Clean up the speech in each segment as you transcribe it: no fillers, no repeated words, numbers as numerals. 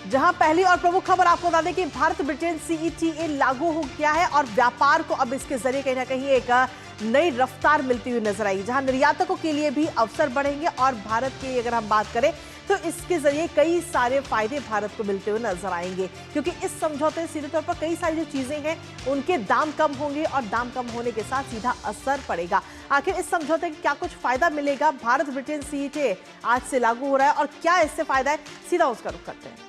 जहां पहली और प्रमुख खबर आपको बता दें कि भारत ब्रिटेन सीईटीए लागू हो गया है और व्यापार को अब इसके जरिए कहीं ना कहीं एक नई रफ्तार मिलती हुई नजर आएगी, जहां निर्यातकों के लिए भी अवसर बढ़ेंगे और भारत की अगर हम बात करें तो इसके जरिए कई सारे फायदे भारत को मिलते हुए नजर आएंगे, क्योंकि इस समझौते से सीधे तौर पर कई सारी जो चीजें हैं उनके दाम कम होंगे और दाम कम होने के साथ सीधा असर पड़ेगा। आखिर इस समझौते का क्या कुछ फायदा मिलेगा? भारत ब्रिटेन सीईटीए आज से लागू हो रहा है और क्या इससे फायदा है, सीधा उसका रुख करते हैं।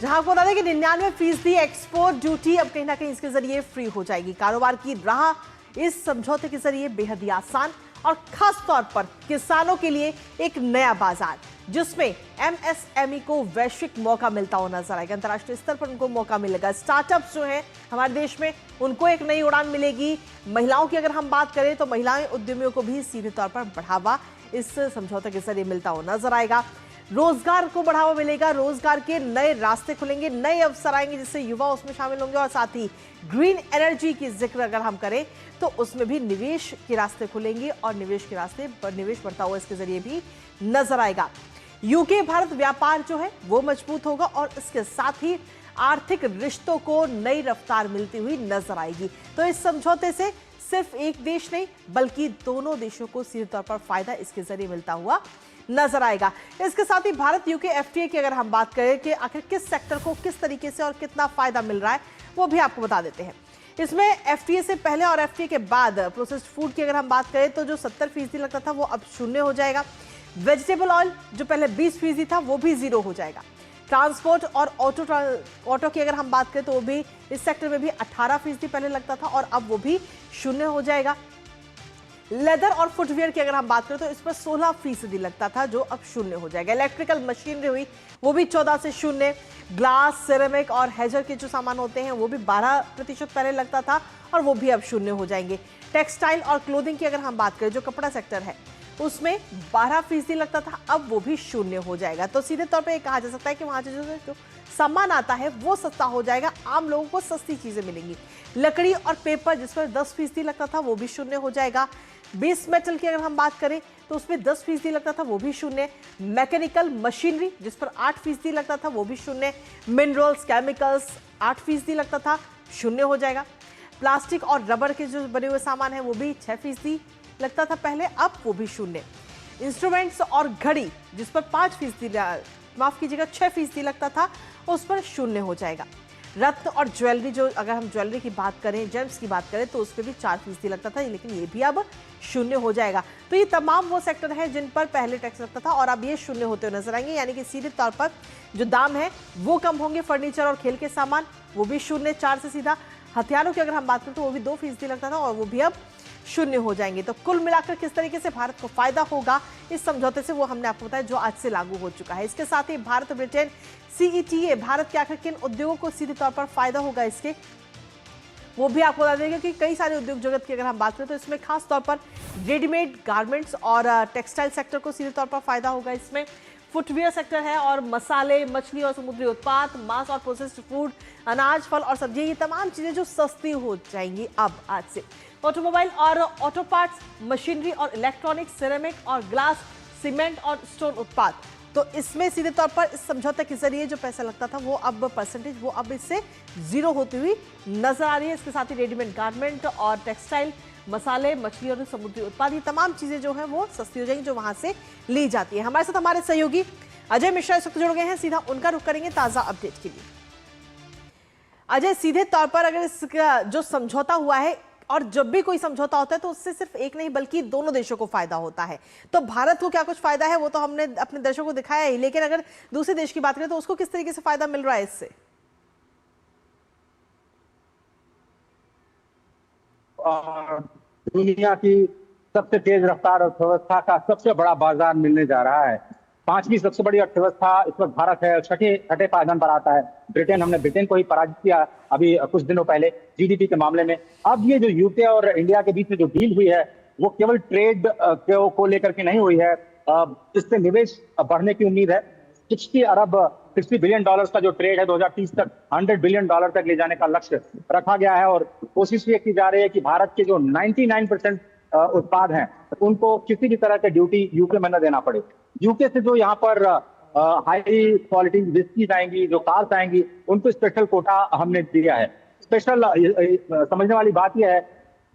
जहां आपको बता दें कि 99% एक्सपोर्ट ड्यूटी अब कहीं ना कहीं इसके जरिए फ्री हो जाएगी। कारोबार की राह इस समझौते के जरिए बेहद ही आसान और खास तौर पर किसानों के लिए एक नया बाजार, जिसमें एमएसएमई को वैश्विक मौका मिलता हुआ नजर आएगा। अंतर्राष्ट्रीय स्तर पर उनको मौका मिलेगा। स्टार्टअप्स जो हैं हमारे देश में, उनको एक नई उड़ान मिलेगी। महिलाओं की अगर हम बात करें तो महिलाएं उद्यमियों को भी सीधे तौर पर बढ़ावा इस समझौते के जरिए मिलता हुआ नजर आएगा। रोजगार को बढ़ावा मिलेगा, रोजगार के नए रास्ते खुलेंगे, नए अवसर आएंगे जिससे युवा उसमें शामिल होंगे और साथ ही ग्रीन एनर्जी की जिक्र अगर हम करें तो उसमें भी निवेश के रास्ते खुलेंगे और निवेश के रास्ते पर निवेश बढ़ता हुआ इसके जरिए भी नजर आएगा। यूके भारत व्यापार जो है वो मजबूत होगा और इसके साथ ही आर्थिक रिश्तों को नई रफ्तार मिलती हुई नजर आएगी। तो इस समझौते से सिर्फ एक देश नहीं बल्कि दोनों देशों को सीधे तौर पर फायदा इसके जरिए मिलता हुआ नजर आएगा। इसके साथ ही भारत यूके एफटीए की अगर हम बात करें कि आखिर किस सेक्टर को किस तरीके से और कितना फायदा मिल रहा है वो भी आपको बता देते हैं। इसमें एफटीए से पहले और एफटीए के बाद प्रोसेस्ड फूड की अगर हम बात करें तो जो 70% लगता था वो अब 0 हो जाएगा। वेजिटेबल ऑयल जो पहले 20% था वो भी 0 हो जाएगा। ट्रांसपोर्ट और ऑटो की अगर हम बात करें तो वो भी इस सेक्टर में भी 18% पहले लगता था और अब वो भी 0 हो जाएगा। लेदर और फुटवियर की अगर हम बात करें तो इस पर 16% लगता था जो अब 0 हो जाएगा। इलेक्ट्रिकल मशीनरी हुई वो भी 14 से 0। ग्लास, सिरेमिक और हेजर के जो सामान होते हैं वो भी 12% पहले लगता था और वो भी अब 0 हो जाएंगे। टेक्सटाइल और क्लोथिंग की अगर हम बात करें जो कपड़ा सेक्टर है उसमें 12% लगता था, अब वो भी 0 हो जाएगा। तो सीधे तौर पे कहा जा सकता है कि वहां से जो सामान आता है वो सस्ता हो जाएगा, आम लोगों को सस्ती चीजें मिलेंगी। लकड़ी और पेपर जिस पर 10% लगता था वो भी 0 हो जाएगा। बेस मेटल की अगर हम बात करें तो उसमें 10% लगता था वो भी 0। मैकेनिकल मशीनरी जिस पर 8% लगता था वो भी 0। मिनरल्स, केमिकल्स 8% लगता था, 0 हो जाएगा। प्लास्टिक और रबर के जो बने हुए सामान है वो भी 6% लगता था पहले, अब वो भी 0। इंस्ट्रूमेंट्स और घड़ी जिस पर 5%, माफ कीजिएगा 6% लगता था, उस पर 0 हो जाएगा। रत्न और ज्वेलरी जो अगर हम ज्वेलरी की बात करें, जेम्स की बात करें तो उस पर भी 4% लगता था, लेकिन ये भी अब 0 हो जाएगा। तो ये तमाम वो सेक्टर हैं जिन पर पहले टैक्स लगता था और अब ये 0 होते हुए नजर आएंगे, यानी कि सीधे तौर पर जो दाम है वो कम होंगे। फर्नीचर और खेल के सामान वो भी 0, 4 से सीधा। हथियारों की अगर हम बात करें तो वो भी 2% लगता था और वो भी अब 0 हो जाएंगे। तो कुल मिलाकर किस तरीके से भारत को फायदा होगा इस समझौते से वो हमने आपको बताया जो आज से लागू हो चुका है। इसके साथ ही भारत ब्रिटेन सीईटीए, भारत के आखिर किन उद्योगों को सीधे तौर पर फायदा होगा इसके वो भी आपको बता देंगे कि कई सारे उद्योग जगत की अगर हम बात करें तो इसमें खास तौर पर रेडीमेड गारमेंट्स और टेक्सटाइल सेक्टर को सीधे तौर पर फायदा होगा। इसमें फुटवियर सेक्टर है और मसाले, मछली और समुद्री उत्पाद, मांस और प्रोसेस्ड फूड, अनाज, फल और सब्जी, ये तमाम चीजें जो सस्ती हो जाएंगी अब आज से। ऑटोमोबाइल और ऑटो पार्ट्स, मशीनरी और इलेक्ट्रॉनिक्स, सिरेमिक और ग्लास, सीमेंट और स्टोन उत्पाद, तो इसमें सीधे तौर पर इस समझौते के जरिए जो पैसा लगता था वो अब परसेंटेज वो अब इससे 0 होती हुई नजर आ रही है। इसके साथ ही रेडीमेड गारमेंट और टेक्सटाइल, मसाले, मछली और समुद्री उत्पाद, ये तमाम चीजें जो है वो सस्ती हो जाएंगी जो वहां से ली जाती है। हमारे साथ हमारे सहयोगी अजय मिश्रा इस वक्त जुड़ गए हैं, सीधा उनका रुख करेंगे ताजा अपडेट के लिए। अजय, सीधे तौर पर अगर इसका जो समझौता हुआ है और जब भी कोई समझौता होता है तो उससे सिर्फ एक नहीं बल्कि दोनों देशों को फायदा होता है, तो भारत को क्या कुछ फायदा है वो तो हमने अपने दर्शकों को दिखाया ही, लेकिन अगर दूसरे देश की बात करें तो उसको किस तरीके से फायदा मिल रहा है इससे? दुनिया की सबसे तेज रफ्तार अर्थव्यवस्था का सबसे बड़ा बाजार मिलने जा रहा है। 5वीं सबसे बड़ी अर्थव्यवस्था इस वक्त भारत है, छठे पायदान पर आता है ब्रिटेन। हमने ब्रिटेन को ही पराजित किया अभी कुछ दिनों पहले जीडीपी के मामले में। अब ये जो यूके और इंडिया के बीच में जो डील हुई है वो केवल ट्रेड को लेकर के नहीं हुई है, इससे निवेश बढ़ने की उम्मीद है। 60 बिलियन डॉलर्स का जो ट्रेड है 2030 तक 100 बिलियन डॉलर तक ले जाने का लक्ष्य रखा गया है और कोशिश ये की जा रही है कि भारत के जो 99% उत्पाद हैं उनको किसी भी तरह के ड्यूटी यूके में न देना पड़े। यूके से जो यहाँ पर हाई क्वालिटी विस्कीज आएंगी, जो कार्स आएंगी, उनको स्पेशल कोटा हमने दिया है। स्पेशल समझने वाली बात यह है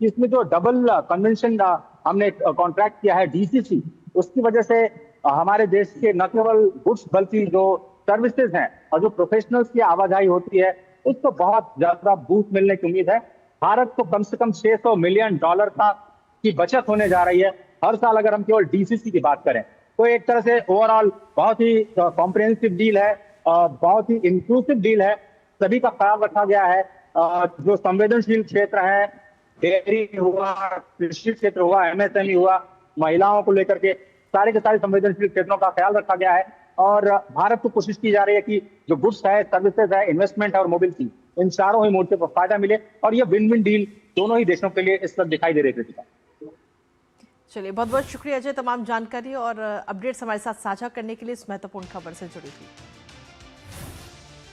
कि इसमें जो डबल कन्वेंशन हमने कॉन्ट्रैक्ट किया है डीसीसी, उसकी वजह से हमारे देश के न केवल गुड्स बल्कि जो सर्विसेज हैं और जो प्रोफेशनल्स की आवाजाही होती है उसको बहुत ज्यादा बूस्ट मिलने की उम्मीद है। भारत को कम से कम $600 मिलियन का की बचत होने जा रही है हर साल, अगर हम केवल डीसीसी की बात करें तो। एक तरह से ओवरऑल बहुत ही कॉम्प्रिहेंसिव डील है और बहुत ही इंक्लूसिव डील है। सभी का ख्याल रखा गया है। जो संवेदनशील क्षेत्र है, डेयरी हुआ, कृषि क्षेत्र हुआ, एमएसएमई हुआ, महिलाओं को लेकर के सारे के सारे संवेदनशील क्षेत्रों का ख्याल रखा गया है। और भारत को कोशिश की जा रही है कि जो गुड्स है, सर्विसेज है, इन्वेस्टमेंट है और मोबिलिटी, इन चारों ही मोर्चे पर फायदा मिले। और ये विन विन डील दोनों ही देशों के लिए इस वक्त दिखाई दे रही है। कृतिका, चलिए, बहुत बहुत शुक्रिया अजय, तमाम जानकारी और अपडेट्स हमारे साथ साझा करने के लिए, इस महत्वपूर्ण खबर से जुड़ी थी।